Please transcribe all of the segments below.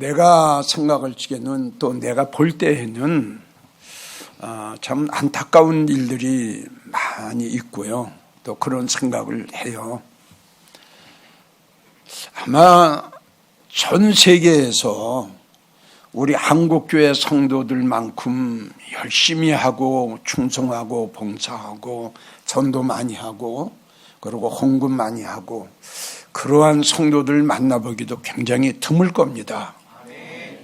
내가 생각할 적에는 또 내가 볼 때에는 참 안타까운 일들이 많이 있고요. 또 그런 생각을 해요. 아마 전 세계에서 우리 한국교회 성도들만큼 열심히 하고 충성하고 봉사하고 전도 많이 하고 그리고 헌금 많이 하고 그러한 성도들 만나보기도 굉장히 드물 겁니다.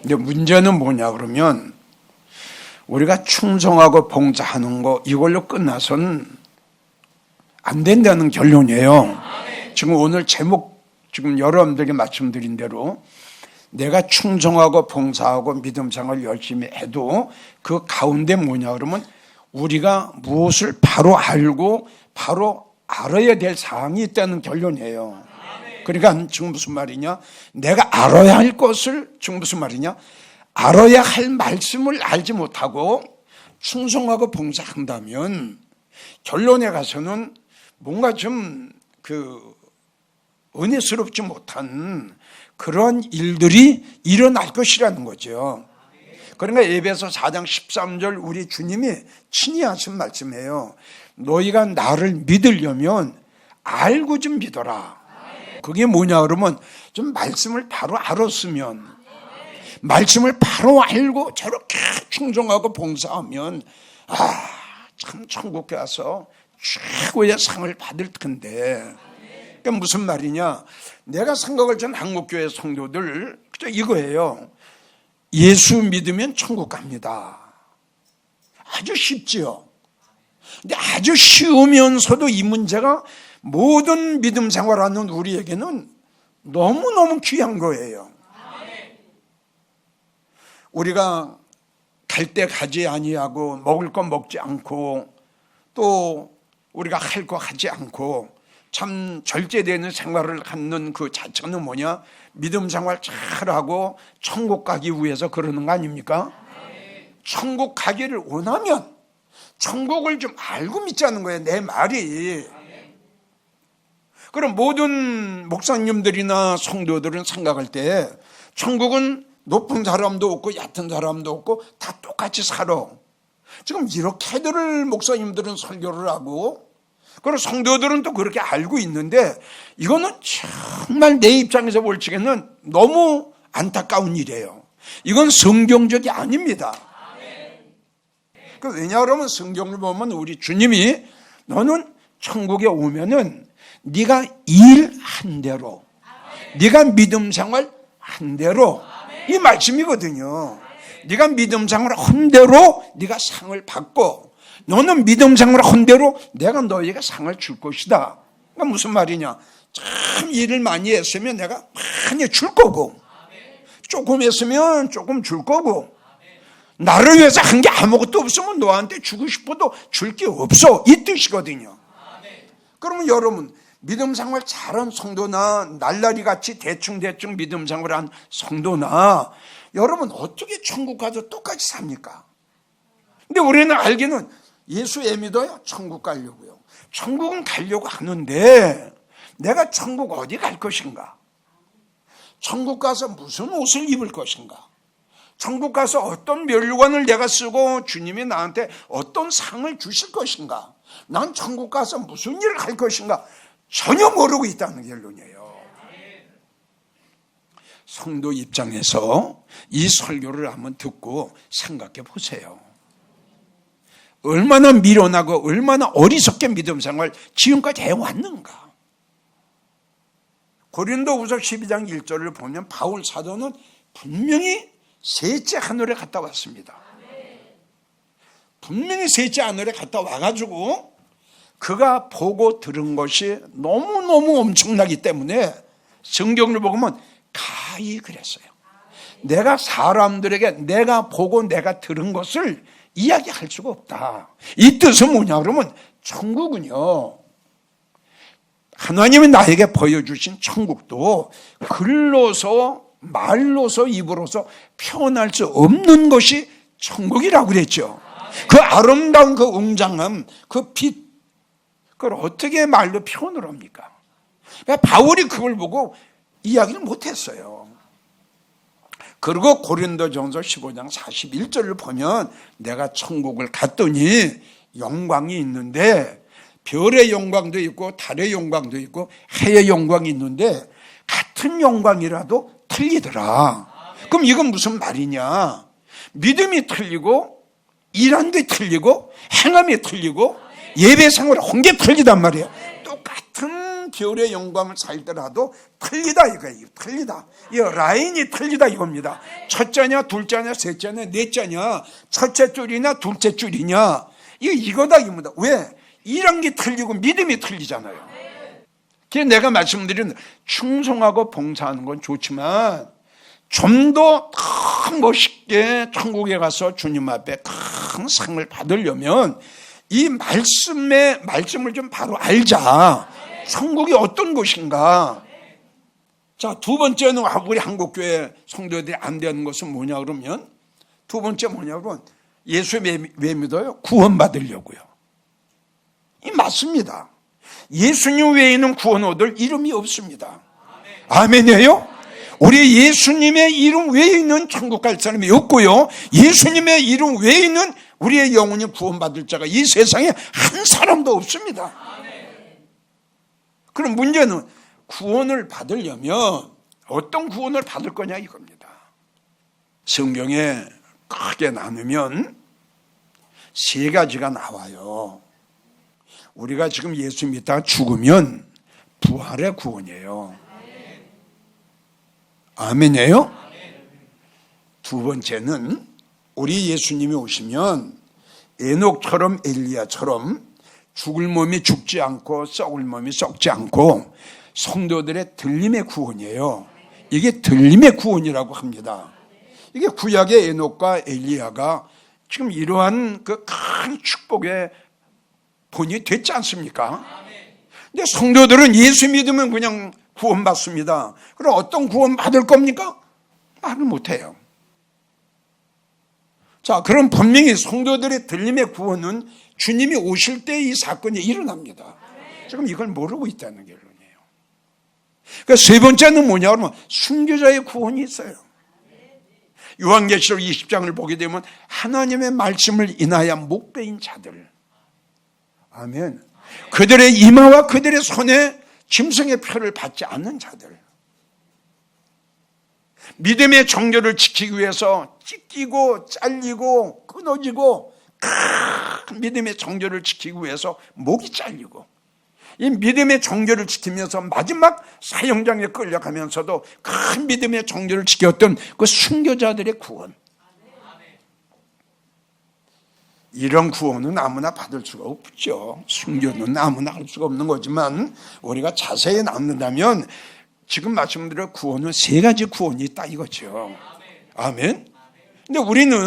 근데 문제는 뭐냐 그러면 우리가 충성하고 봉사하는 거 이걸로 끝나서는 안 된다는 결론이에요. 지금 오늘 제목 지금 여러분들에게 말씀드린 대로 내가 충성하고 봉사하고 믿음 생활 열심히 해도 그 가운데 뭐냐 그러면 우리가 무엇을 바로 알고 바로 알아야 될 사항이 있다는 결론이에요. 그러니까 지금 무슨 말이냐, 내가 알아야 할 것을 지금 무슨 말이냐, 알아야 할 말씀을 알지 못하고 충성하고 봉사한다면 결론에 가서는 뭔가 좀 은혜스럽지 못한 그런 일들이 일어날 것이라는 거죠. 그러니까 에베소 4장 13절 우리 주님이 친히 하신 말씀이에요. 너희가 나를 믿으려면 알고 좀 믿어라. 그게 뭐냐 그러면 좀 말씀을 바로 알았으면, 말씀을 바로 알고 저렇게 충성하고 봉사하면 참 천국 가서 최고의 상을 받을 텐데. 그러니까 무슨 말이냐, 내가 생각을 전 한국교회 성도들 이거예요. 예수 믿으면 천국 갑니다. 아주 쉽지요. 근데 아주 쉬우면서도 이 문제가 모든 믿음 생활하는 우리에게는 너무너무 귀한 거예요. 우리가 갈 때 가지 아니하고 먹을 거 먹지 않고 또 우리가 할 거 하지 않고 참 절제되는 생활을 갖는 그 자체는 뭐냐? 믿음 생활 잘하고 천국 가기 위해서 그러는 거 아닙니까? 천국 가기를 원하면 천국을 좀 알고 믿자는 거예요, 내 말이. 그럼 모든 목사님들이나 성도들은 생각할 때 천국은 높은 사람도 없고 얕은 사람도 없고 다 똑같이 살아. 지금 이렇게들 목사님들은 설교를 하고 그리고 성도들은 또 그렇게 알고 있는데 이거는 정말 내 입장에서 볼 적에는 너무 안타까운 일이에요. 이건 성경적이 아닙니다. 왜냐하면 성경을 보면 우리 주님이 너는 천국에 오면은 네가 일한 대로, 네가 믿음 생활 한 대로, 이 말씀이거든요. 네가 믿음 생활 한 대로 네가 상을 받고, 너는 믿음 생활 한 대로 내가 너에게 상을 줄 것이다. 그러니까 무슨 말이냐, 참 일을 많이 했으면 내가 많이 줄 거고, 조금 했으면 조금 줄 거고, 나를 위해서 한 게 아무것도 없으면 너한테 주고 싶어도 줄 게 없어, 이 뜻이거든요. 그러면 여러분, 믿음 생활 잘한 성도나 날라리 같이 대충 믿음 생활한 성도나 여러분 어떻게 천국 가서 똑같이 삽니까? 근데 우리는 알기는 예수 믿어요? 천국 가려고요. 천국은 가려고 하는데 내가 천국 어디 갈 것인가? 천국 가서 무슨 옷을 입을 것인가? 천국 가서 어떤 멸관을 내가 쓰고 주님이 나한테 어떤 상을 주실 것인가? 난 천국 가서 무슨 일을 할 것인가? 전혀 모르고 있다는 결론이에요. 성도 입장에서 이 설교를 한번 듣고 생각해 보세요. 얼마나 미련하고 얼마나 어리석게 믿음 생활 지금까지 해왔는가? 고린도후서 12장 1절을 보면 바울 사도는 분명히 셋째 하늘에 갔다 왔습니다. 분명히 셋째 하늘에 갔다 와가지고 그가 보고 들은 것이 너무너무 엄청나기 때문에 성경을 보면 가히 그랬어요. 내가 사람들에게 내가 보고 내가 들은 것을 이야기할 수가 없다. 이 뜻은 뭐냐 그러면 천국은요, 하나님이 나에게 보여주신 천국도 글로서 말로서 입으로서 표현할 수 없는 것이 천국이라고 그랬죠. 그 아름다운 그 웅장함, 그 빛, 그걸 어떻게 말로 표현을 합니까? 바울이 그걸 보고 이야기를 못했어요. 그리고 고린도전서 15장 41절을 보면 내가 천국을 갔더니 영광이 있는데 별의 영광도 있고 달의 영광도 있고 해의 영광이 있는데 같은 영광이라도 틀리더라. 그럼 이건 무슨 말이냐? 믿음이 틀리고 일하는데 틀리고 행함이 틀리고 예배 생활 한 게 틀리단 말이에요. 똑같은 별의 영광을 살더라도 틀리다 이거예요. 틀리다. 이 라인이 틀리다 이겁니다. 첫째냐 둘째냐 셋째냐 넷째냐 첫째 줄이냐 둘째 줄이냐 이거다 이겁니다. 왜? 일한 게 틀리고 믿음이 틀리잖아요. 그래서 내가 말씀드린 충성하고 봉사하는 건 좋지만 좀 더 멋있게 천국에 가서 주님 앞에 큰 상을 받으려면 이 말씀을 좀 바로 알자. 천국이 어떤 곳인가. 자, 두 번째는 우리 한국교회 성도들이 안 되는 것은 뭐냐 그러면 두 번째 뭐냐 그러면 예수 왜 믿어요? 구원받으려고요. 이 맞습니다. 예수님 외에는 구원 얻을 이름이 없습니다. 아멘이에요? 우리 예수님의 이름 외에는 천국 갈 사람이 없고요. 예수님의 이름 외에는 우리의 영혼이 구원받을 자가 이 세상에 한 사람도 없습니다. 그럼 문제는 구원을 받으려면 어떤 구원을 받을 거냐 이겁니다. 성경에 크게 나누면 세 가지가 나와요. 우리가 지금 예수 믿다가 죽으면 부활의 구원이에요. 아멘이에요? 두 번째는 우리 예수님이 오시면 에녹처럼 엘리야처럼 죽을 몸이 죽지 않고 썩을 몸이 썩지 않고 성도들의 들림의 구원이에요. 이게 들림의 구원이라고 합니다. 이게 구약의 에녹과 엘리야가 지금 이러한 그 큰 축복의 본이 됐지 않습니까? 근데 성도들은 예수 믿으면 그냥 구원받습니다. 그럼 어떤 구원 받을 겁니까? 말을 못해요. 자, 그럼 분명히 성도들의 들림의 구원은 주님이 오실 때 이 사건이 일어납니다. 지금 이걸 모르고 있다는 결론이에요. 그러니까 세 번째는 뭐냐 그러면 순교자의 구원이 있어요. 요한계시록 20장을 보게 되면 하나님의 말씀을 인하여 목배인 자들, 아멘. 그들의 이마와 그들의 손에 짐승의 표를 받지 않는 자들, 믿음의 정결을 지키기 위해서 찢기고 잘리고 끊어지고 믿음의 정결을 지키기 위해서 목이 잘리고 이 믿음의 정결을 지키면서 마지막 사형장에 끌려가면서도 큰 믿음의 정결을 지켰던 그 순교자들의 구원, 이런 구원은 아무나 받을 수가 없죠. 순교는 아무나 할 수가 없는 거지만 우리가 자세히 나눈다면 지금 말씀드린 구원은 세 가지 구원이 있다 이거죠. 아멘. 근데 우리는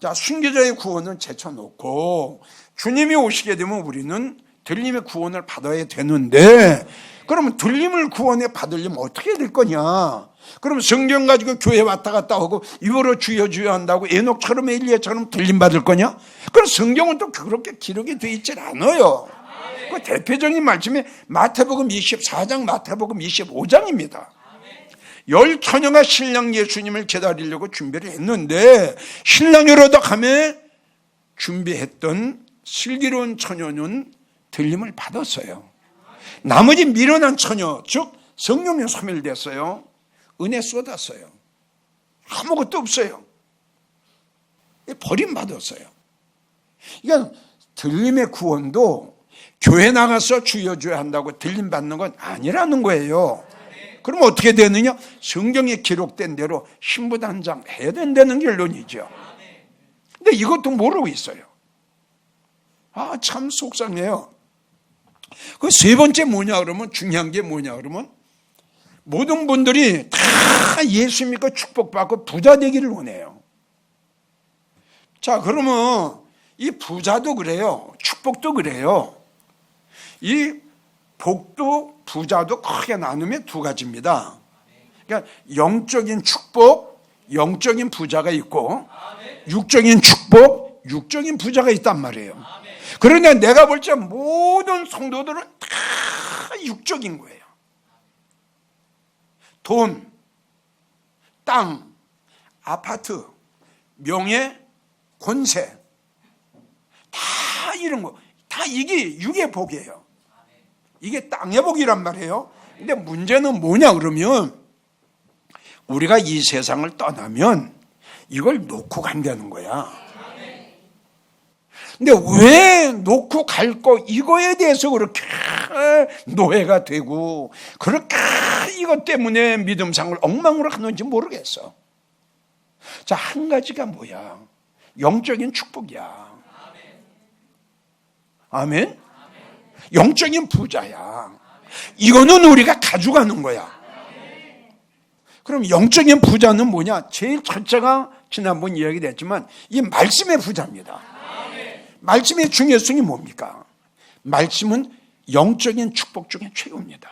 자, 순교자의 구원은 제쳐놓고 주님이 오시게 되면 우리는 들림의 구원을 받아야 되는데, 그러면 들림을 구원에 받으려면 어떻게 될 거냐? 그럼 성경 가지고 교회 왔다 갔다 하고 입으로 주여 주여 한다고 에녹처럼 엘리야처럼 들림 받을 거냐? 그럼 성경은 또 그렇게 기록이 되어 있질 않아요. 그 대표적인 말씀이 마태복음 24장, 마태복음 25장입니다. 열 처녀가 신랑 예수님을 기다리려고 준비를 했는데 신랑으로도 가며 준비했던 슬기로운 처녀는 들림을 받았어요. 나머지 미련한 처녀, 즉 성령에 소멸됐어요. 은혜 쏟았어요. 아무것도 없어요. 버림받았어요. 그러니까 들림의 구원도 교회 나가서 주여 주여 한다고 들림 받는 건 아니라는 거예요. 그럼 어떻게 되느냐? 성경에 기록된 대로 신부단장 해야 된다는 결론이죠. 근데 이것도 모르고 있어요. 아, 참 속상해요. 그 세 번째 뭐냐 그러면, 중요한 게 뭐냐 그러면, 모든 분들이 다 예수 믿고 축복받고 부자 되기를 원해요. 자, 그러면 이 부자도 그래요. 축복도 그래요. 이 복도 부자도 크게 나누면 두 가지입니다. 그러니까 영적인 축복, 영적인 부자가 있고 육적인 축복, 육적인 부자가 있단 말이에요. 그러나 내가 볼 때 모든 성도들은 다 육적인 거예요. 돈, 땅, 아파트, 명예, 권세, 다 이런 거, 다 이게 육의 복이에요. 이게 땅의 복이란 말이에요. 근데 문제는 뭐냐 그러면 우리가 이 세상을 떠나면 이걸 놓고 간다는 거야. 근데 왜 놓고 갈 거 이거에 대해서 그렇게 노예가 되고 그렇게 이것 때문에 믿음 생활을 엉망으로 하는지 모르겠어. 자, 한 가지가 뭐야? 영적인 축복이야. 아멘? 영적인 부자야. 이거는 우리가 가져가는 거야. 그럼 영적인 부자는 뭐냐? 제일 첫째가 지난번 이야기됐지만 이 말씀의 부자입니다. 말씀의 중요성이 뭡니까? 말씀은 영적인 축복 중에 최고입니다.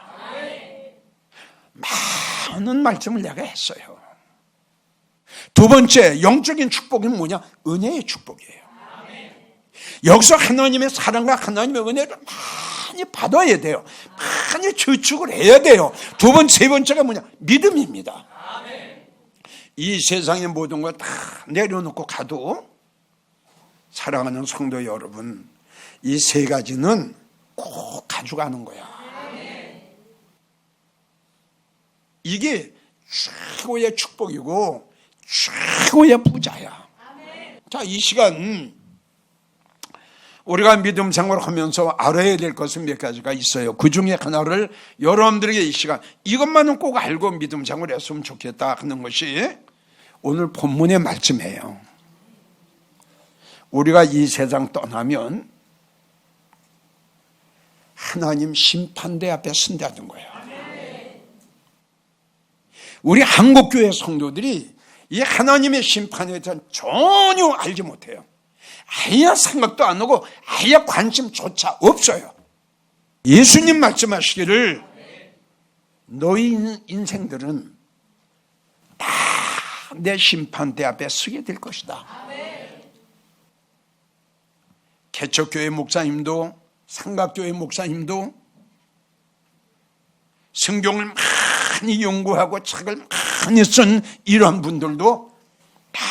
많은 말씀을 내가 했어요. 두 번째 영적인 축복은 뭐냐? 은혜의 축복이에요. 여기서 하나님의 사랑과 하나님의 은혜를 많이 받아야 돼요. 많이 저축을 해야 돼요. 두 번째, 세 번째가 뭐냐? 믿음입니다. 이 세상의 모든 걸 다 내려놓고 가도 사랑하는 성도 여러분, 이 세 가지는 꼭 가져가는 거야. 이게 최고의 축복이고 최고의 부자야. 자, 이 시간 우리가 믿음 생활을 하면서 알아야 될 것은 몇 가지가 있어요. 그 중에 하나를 여러분들에게 이 시간 이것만은 꼭 알고 믿음 생활을 했으면 좋겠다 하는 것이 오늘 본문의 말씀이에요. 우리가 이 세상 떠나면 하나님 심판대 앞에 선다는 거예요. 우리 한국교회 성도들이 이 하나님의 심판에 대해서 전혀 알지 못해요. 아예 생각도 안 하고 아예 관심조차 없어요. 예수님 말씀하시기를 너희 인생들은 다 내 심판대 앞에 서게 될 것이다. 개척교회 목사님도 삼각교회 목사님도 성경을 많이 연구하고 책을 많이 쓴 이러한 분들도 다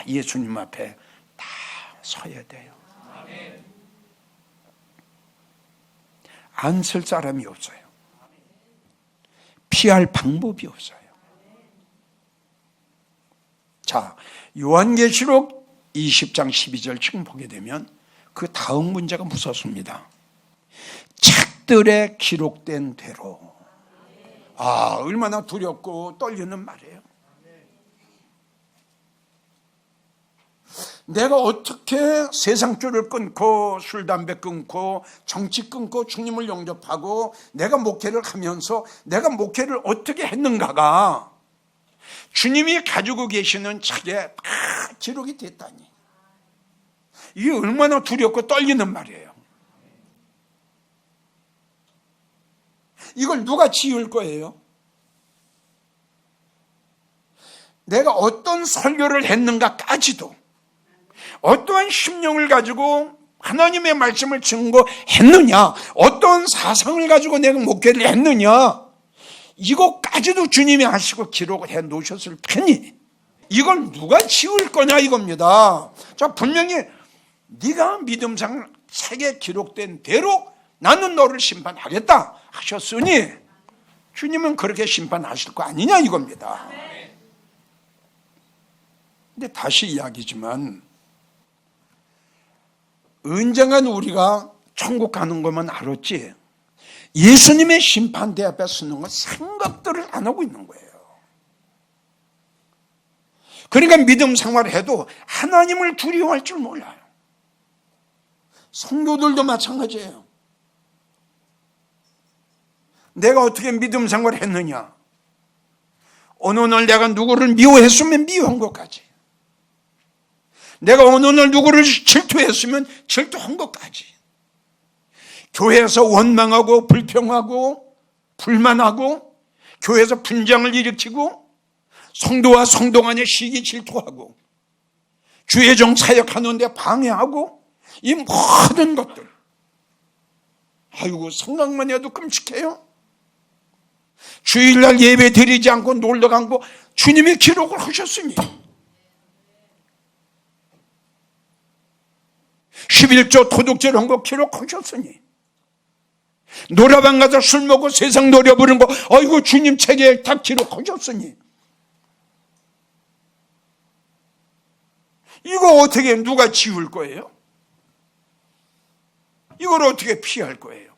예수님 앞에 다 서야 돼요. 안 설 사람이 없어요. 피할 방법이 없어요. 자, 요한계시록 20장 12절 지금 보게 되면 그 다음 문제가 무섭습니다. 책들에 기록된 대로. 아, 얼마나 두렵고 떨리는 말이에요. 내가 어떻게 세상줄을 끊고 술, 담배 끊고 정치 끊고 주님을 영접하고 내가 목회를 하면서 내가 목회를 어떻게 했는가가 주님이 가지고 계시는 책에 다 기록이 됐다니. 이게 얼마나 두렵고 떨리는 말이에요. 이걸 누가 지울 거예요? 내가 어떤 설교를 했는가까지도 어떠한 심령을 가지고 하나님의 말씀을 증거했느냐, 어떤 사상을 가지고 내가 목회를 했느냐, 이것까지도 주님이 하시고 기록을 해 놓으셨을 테니 이걸 누가 지울 거냐 이겁니다. 자, 분명히 네가 믿음상 책에 기록된 대로 나는 너를 심판하겠다 하셨으니 주님은 그렇게 심판하실 거 아니냐 이겁니다. 근데 다시 이야기지만 언젠간 우리가 천국 가는 것만 알았지 예수님의 심판대 앞에 서는 건 생각들을 안 하고 있는 거예요. 그러니까 믿음 생활을 해도 하나님을 두려워할 줄 몰라요. 성도들도 마찬가지예요. 내가 어떻게 믿음 생활을 했느냐, 어느 날 내가 누구를 미워했으면 미워한 것까지, 내가 어느 날 누구를 질투했으면 질투한 것까지, 교회에서 원망하고 불평하고 불만하고 교회에서 분쟁을 일으키고 성도와 성도 간에 시기 질투하고 주의종 사역하는데 방해하고 이 모든 것들, 아이고 생각만 해도 끔찍해요. 주일날 예배 드리지 않고 놀러 간 거 주님이 기록을 하셨으니 11조 도둑질한 거 기록하셨으니, 노래방 가서 술 먹고 세상 노래 부르는 거 아이고 주님 책에 다 기록하셨으니, 이거 어떻게 누가 지울 거예요? 이걸 어떻게 피할 거예요?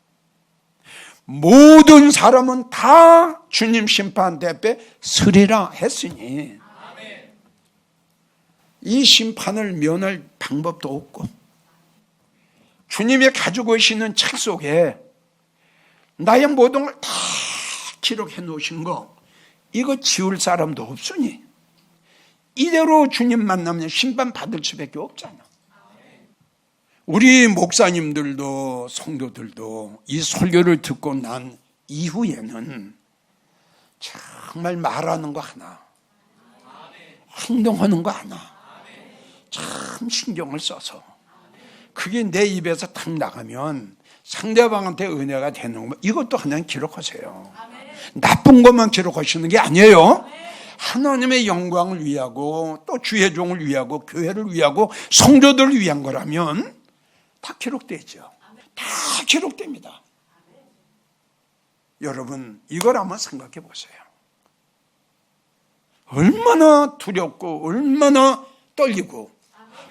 모든 사람은 다 주님 심판대 앞에 서리라 했으니 이 심판을 면할 방법도 없고, 주님이 가지고 계시는 책 속에 나의 모든 걸 다 기록해 놓으신 거, 이거 지울 사람도 없으니 이대로 주님 만나면 심판 받을 수밖에 없잖아. 우리 목사님들도 성도들도 이 설교를 듣고 난 이후에는 정말 말하는 거 하나, 행동하는 거 하나 참 신경을 써서, 그게 내 입에서 탁 나가면 상대방한테 은혜가 되는 거, 이것도 그냥 기록하세요. 나쁜 것만 기록하시는 게 아니에요. 하나님의 영광을 위하고 또 주의 종을 위하고 교회를 위하고 성도들을 위한 거라면 다 기록되죠. 다 기록됩니다. 여러분, 이걸 한번 생각해 보세요. 얼마나 두렵고 얼마나 떨리고,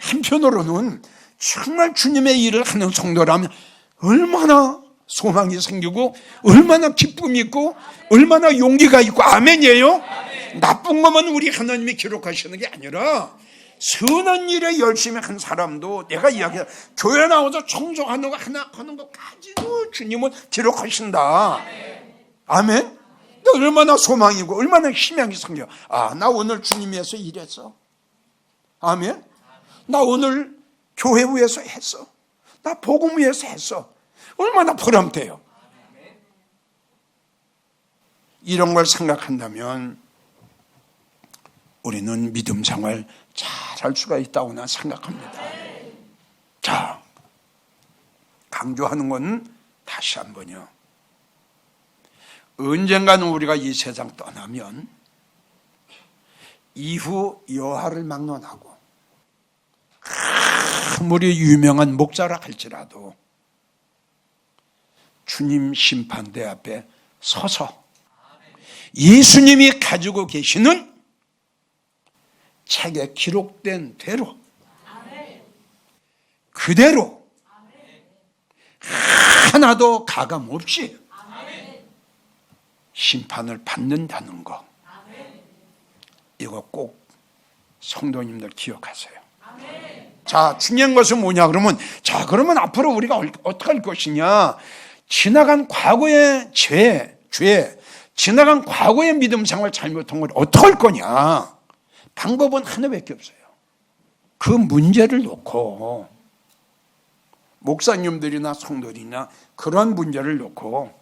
한편으로는 정말 주님의 일을 하는 성도라면 얼마나 소망이 생기고 얼마나 기쁨이 있고 얼마나 용기가 있고. 아멘이에요? 나쁜 것만 우리 하나님이 기록하시는 게 아니라 선한 일에 열심히 한 사람도, 내가 이야기해 교회 나와서 청소하는 거 하나 하는 거 가지고 주님은 기록하신다. 아멘? 얼마나 소망이고 얼마나 희망이 생겨. 아, 나 오늘 주님 위해서 일했어. 아멘? 나 오늘 교회 위해서 했어. 나 복음 위해서 했어. 얼마나 보람돼요. 이런 걸 생각한다면 우리는 믿음 생활 잘할 수가 있다고 난 생각합니다. 자, 강조하는 건 다시 한번요, 언젠가는 우리가 이 세상 떠나면 이후 여하를 막론하고 아무리 유명한 목자라 할지라도 주님 심판대 앞에 서서 예수님이 가지고 계시는 책에 기록된 대로 그대로 하나도 가감 없이 심판을 받는다는 거, 이거 꼭 성도님들 기억하세요. 자, 중요한 것은 뭐냐 그러면, 자, 그러면 앞으로 우리가 어떻게 할 것이냐. 지나간 과거의 죄, 지나간 과거의 믿음 생활 잘못한 걸 어떻게 할 거냐. 방법은 하나밖에 없어요. 그 문제를 놓고, 목사님들이나 성도들이나 그런 문제를 놓고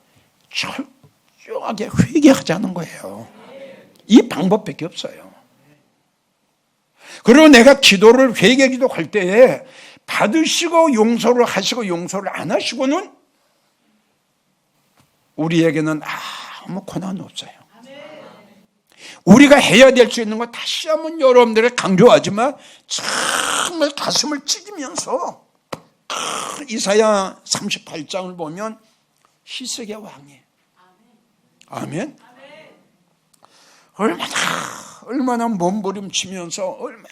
철저하게 회개하자는 거예요. 이 방법밖에 없어요. 그리고 내가 기도를, 회개 기도할 때에 받으시고 용서를 하시고 용서를 안 하시고는 우리에게는 아무 고난 없어요. 우리가 해야 될 수 있는 거 다시 한번 여러분들에게 강조하지만 정말 가슴을 찢으면서, 이사야 38장을 보면 히스기야 왕이, 아멘, 얼마나 몸부림치면서 얼마나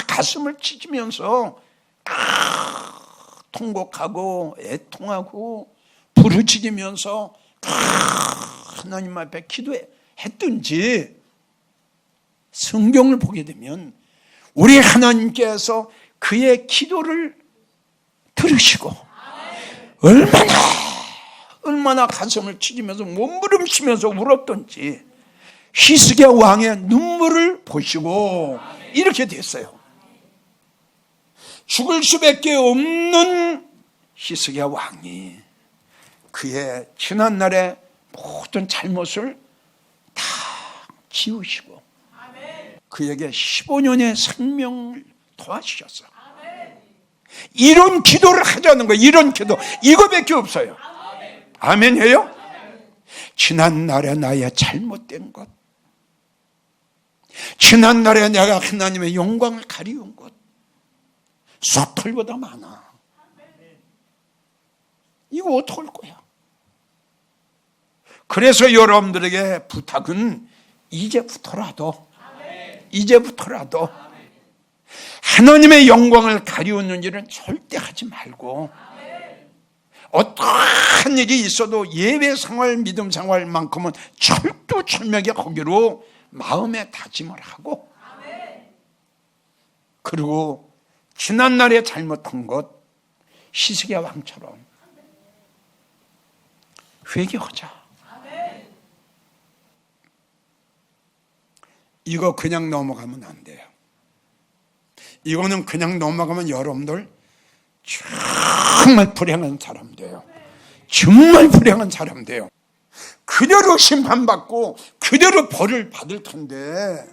가슴을 찢으면서 통곡하고 애통하고 부르짖으면서 하나님 앞에 기도했든지, 성경을 보게 되면 우리 하나님께서 그의 기도를 들으시고 얼마나 가슴을 찢으면서 몸부림치면서 울었던지 히스기야 왕의 눈물을 보시고 이렇게 됐어요. 죽을 수밖에 없는 히스기야 왕이 그의 지난날의 모든 잘못을 다 지우시고 그에게 15년의 생명을 더하시셨어요. 이런 기도를 하자는 거예요. 이런 기도, 이거밖에 없어요. 아멘이에요? 지난날에 나의 잘못된 것, 지난날에 내가 하나님의 영광을 가리운 것, 숫털보다 많아. 이거 어떡할 거야? 그래서 여러분들에게 부탁은 이제부터라도 하나님의 영광을 가리우는 일은 절대 하지 말고, 어떠한 일이 있어도 예배 생활, 믿음 생활만큼은 철두철미하게 하기로 마음에 다짐을 하고, 그리고 지난날에 잘못한 것 히스기야 왕처럼 회개하자. 이거 그냥 넘어가면 안 돼요. 이거는 그냥 넘어가면 여러분들 정말 불행한 사람 돼요. 정말 불행한 사람 돼요. 그대로 심판받고 그대로 벌을 받을 텐데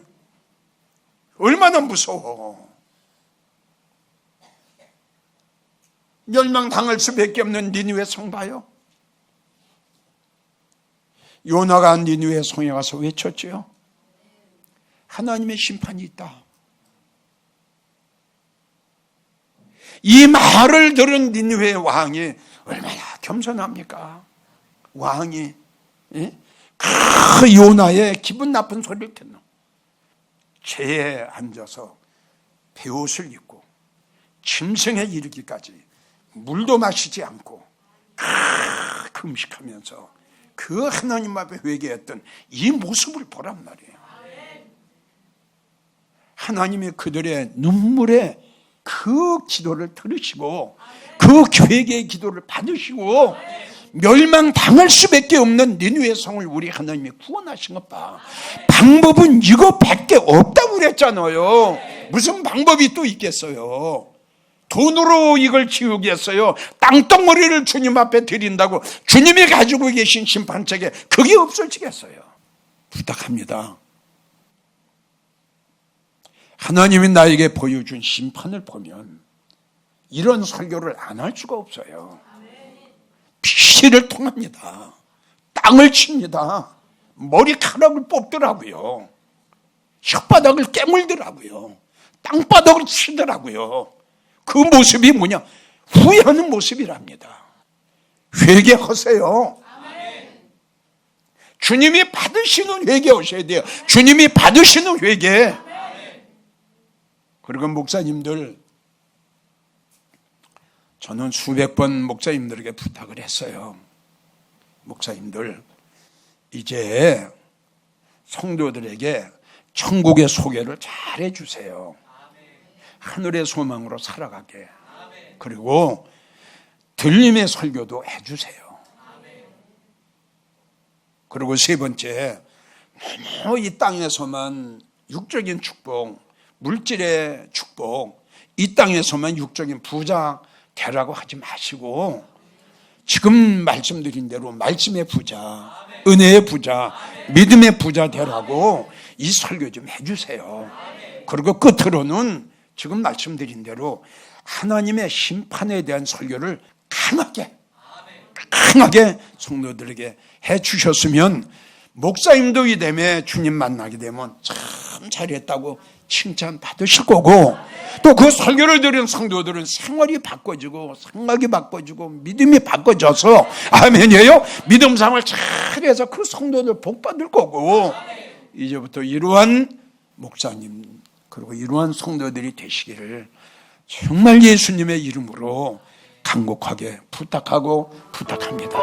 얼마나 무서워. 멸망당할 수밖에 없는 니느웨 성 봐요. 요나가 니느웨 성에 가서 외쳤죠. 하나님의 심판이 있다. 이 말을 들은 니느웨 왕이 얼마나 겸손합니까? 왕이 그 요나의 기분 나쁜 소리를 듣는 채에 앉아서 베옷을 입고 짐승에 이르기까지 물도 마시지 않고 금식하면서 그 하나님 앞에 회개했던 이 모습을 보란 말이에요. 하나님이 그들의 눈물의 그 기도를 들으시고 그 회개의 기도를 받으시고 멸망당할 수밖에 없는 니느웨 성을 우리 하나님이 구원하신 것 봐. 방법은 이거밖에 없다고 그랬잖아요. 무슨 방법이 또 있겠어요? 돈으로 이걸 지우겠어요? 땅덩어리를 주님 앞에 드린다고 주님이 가지고 계신 심판책에 그게 없어지겠어요? 부탁합니다. 하나님이 나에게 보여준 심판을 보면 이런 설교를 안 할 수가 없어요. 피를 통합니다. 땅을 칩니다. 머리카락을 뽑더라고요. 혓바닥을 깨물더라고요. 땅바닥을 치더라고요. 그 모습이 뭐냐? 후회하는 모습이랍니다. 회개하세요. 주님이 받으시는 회개하셔야 돼요. 주님이 받으시는 회개. 그리고 목사님들, 저는 수백 번 목사님들에게 부탁을 했어요. 목사님들, 이제 성도들에게 천국의 소개를 잘 해주세요. 하늘의 소망으로 살아가게. 그리고 들림의 설교도 해주세요. 그리고 세 번째, 너무 이 땅에서만 육적인 축복, 물질의 축복, 이 땅에서만 육적인 부자 되라고 하지 마시고 지금 말씀드린 대로 말씀의 부자, 은혜의 부자, 믿음의 부자 되라고 이 설교 좀 해주세요. 그리고 끝으로는 지금 말씀드린 대로 하나님의 심판에 대한 설교를 강하게 성도들에게 해주셨으면 목사님도 이되면 주님 만나게 되면 참 잘했다고 칭찬 받으실 거고, 또 그 설교를 들은 성도들은 생활이 바꿔지고 생각이 바꿔지고 믿음이 바꿔져서 아멘이에요. 믿음 생활 잘해서 그 성도들 복 받을 거고, 이제부터 이러한 목사님 그리고 이러한 성도들이 되시기를 정말 예수님의 이름으로 간곡하게 부탁합니다.